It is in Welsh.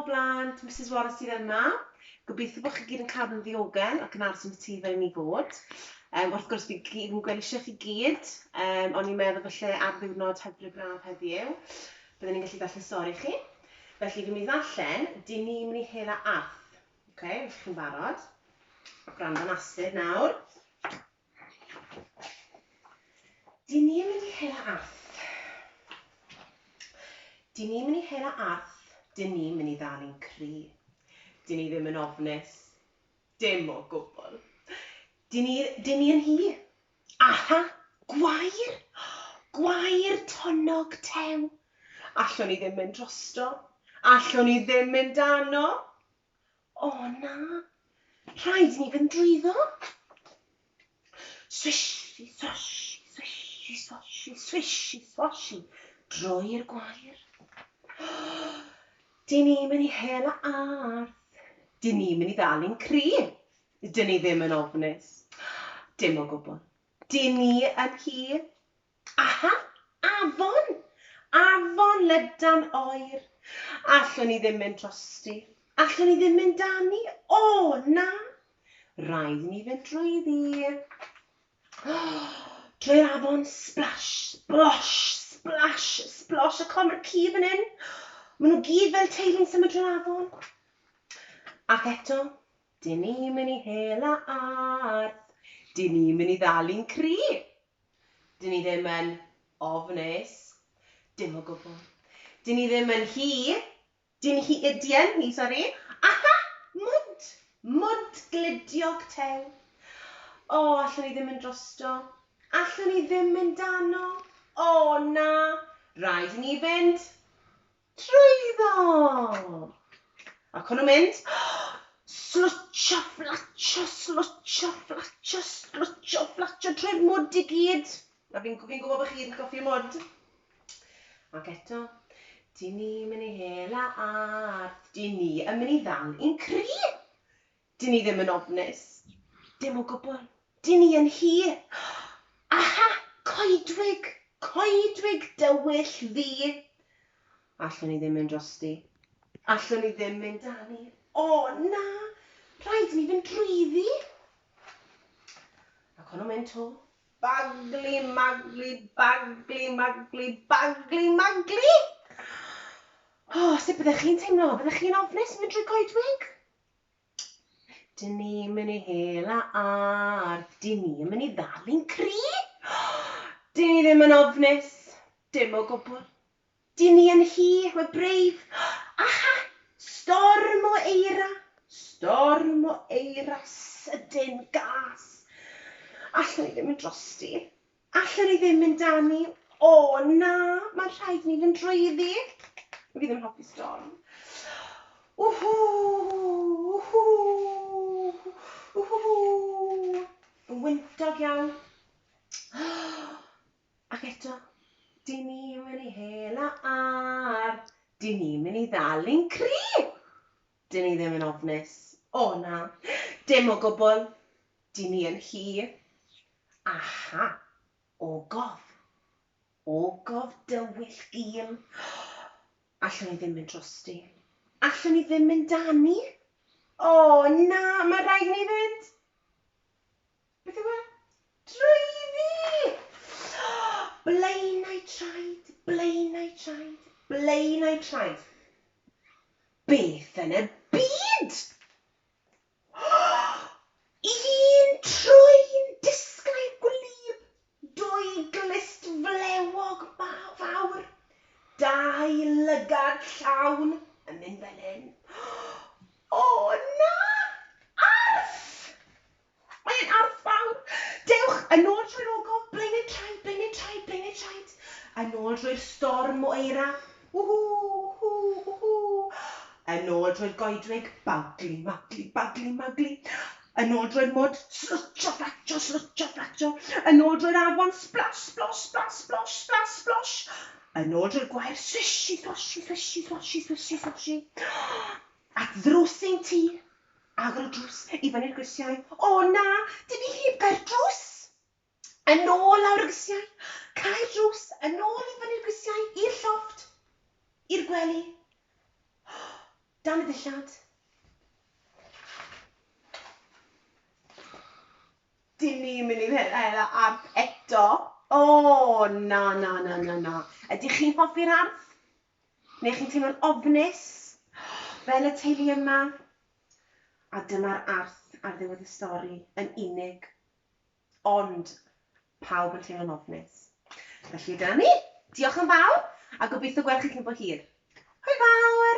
blant, Mrs Warren sydd yma. Gobeithio bod chi gyd yn cael yn ddiogel ac yn aros yn y tŷ fel i ni fod. Wrth gwrs, fi gyd yn gweld eisiau chi gyd, ond i'n meddwl falle ar ddiwrnod hyfryd braf heddiw. Byddwn ni'n gallu darllen stori chi. Felly, fi'n mynd i ddarllen, dyn ni'n mynd i Hela Arth. Felly chi'n barod. Gwrando'n asid nawr. Dyn ni'n mynd i Hela Arth. Dyn ni'n mynd i Hela Arth, dyn ni'n mynd i ddal i'n cry. Dyn ni ddim yn ofnus. Dim o gwbl. Dyn ni yn hi. Aha, gwair. Gwair tonnog tew. Allwn ni ddim mynd drosto. Allwn ni ddim mynd dano. O na, rhaid ni fynd drwyddo. Swishi, swashi, swishi, swashi, swishi, swashi. Drwy'r gwair. Dyn ni'n mynd i Hela Arth. Dyn ni'n mynd i ddal i'n cry. Dyn ni ddim yn ofnus. Dim o gwbl. Dyn ni yn hi. Aha, afon. Afon lydan oer. Allwn ni ddim mynd drosti. Allwn ni ddim mynd dani. O na. Rhaid ni fynd drwyddi. Drwy'r afon, splash, splosh, splash, splosh. Y comer ci fan hyn. Maen nhw gyd fel teulu'n symud drwy'r afon. Ac eto, dyn ni'n mynd i Hela Arth. Dyn ni'n mynd i ddal i'n cry. Dyn ni ddim yn ofnus. Dim o gwbl. Dyn ni ddim yn hi. Dyn hi, sori. Aha, mwd. Mwd glidiog tew. O, allwn ni ddim yn drosto. Allwn ni ddim yn dano. O, na. Rhaid ni fynd trwyddo. Ac o'n nhw'n mynd. Slwtio, flatio, slwtio, flatio, slwtio, flatio, trwy'r mwd i gyd. A fi'n gwybod bod chi yn goffi'r mwd. Ac eto, dyn ni'n mynd i Hela Arth. Dyn ni yn mynd i ddal i'n cry. Dyn ni ddim yn ofnus. Dim o gwbl. Dyn ni yn hi. Aha, coedwig. Coedwig dywyll fi. Allwn ni ddim mynd drosti. Allwn ni ddim mynd dani. O na, rhaid ni fynd drwyddi. Ac o'n nhw'n mynd to. Bagli, magli, bagli, magli, bagli, magli. O, sut byddech chi'n teimlo? Byddech chi'n ofnus yn mynd drwy coedwig? Dyn ni'n mynd i Hela Arth. Dyn ni'n mynd i ddal i'n cry. Dyn ni ddim yn ofnus. Dim o gwbl. Dyn ni yn hi, we're brave. Aha, storm o eira. Storm o eira, sydyn gas. Allwn ni ddim yn drosti. Allwn ni ddim yn dani. O na, mae'n rhaid ni fynd drwyddi. Fi ddim yn hoffi storm. Whoo, whoo, whoo. Yn wyntog iawn. Ac eto, dyn ni'n mynd i Hela Arth. Dyn ni'n mynd i ddal i'n cry. Dyn ni ddim yn ofnus. O na, dim o gwbl. Dyn ni yn hi. Aha, ogof. Ogof dywyll gul. Allwn ni ddim mynd drosti. Allwn ni ddim mynd dani. O na, mae rhaid ni fynd. Beth yw e? Drwyddi! Blaenau traed, blaenau traed, blaenau traed. Beth yn y byd? Un trwy'n disglair gwlyb, dwy glist flewog fawr, dau lygad llawn yn mynd fel hyn. O na! Arth! Mae'n arth fawr. Dewch, yn ôl trwy'r ogof, blaenau traed, blaenau traed, blaenau traed. Yn ôl drwy'r storm o eira. Yn ôl drwy'r goedwig, bagli, magli, bagli, magli. Yn ôl drwy'r mwd, slwtio, fflatio, slwtio, fflatio. Yn ôl drwy'r afon, splash, splosh, splash, splosh, splash, splosh. Yn ôl drwy'r gwair, swishi, swashi, swishi, swashi, swishi, swashi. At ddrws ein tŷ, agor y drws i fyny'r grisiau. O na, dim i heb gair drws. Yn ôl lawr y grisiau, cael drws, yn ôl i fyny'r grisiau, i'r llofft, i'r gwely. Dan y dillad. Dyn ni'n mynd i Hela Arth eto. O, na. Ydych chi'n hoffi'r arth? Neu chi'n teimlo'n ofnus? Fel y teulu yma? A dyma'r arth ar ddiwedd y stori yn unig. Ond pawb yn teimlo'n ofnus. Felly dyna ni. Diolch yn fawr. A gobeithio gweld chi cyn bo hir. Hwyl fawr!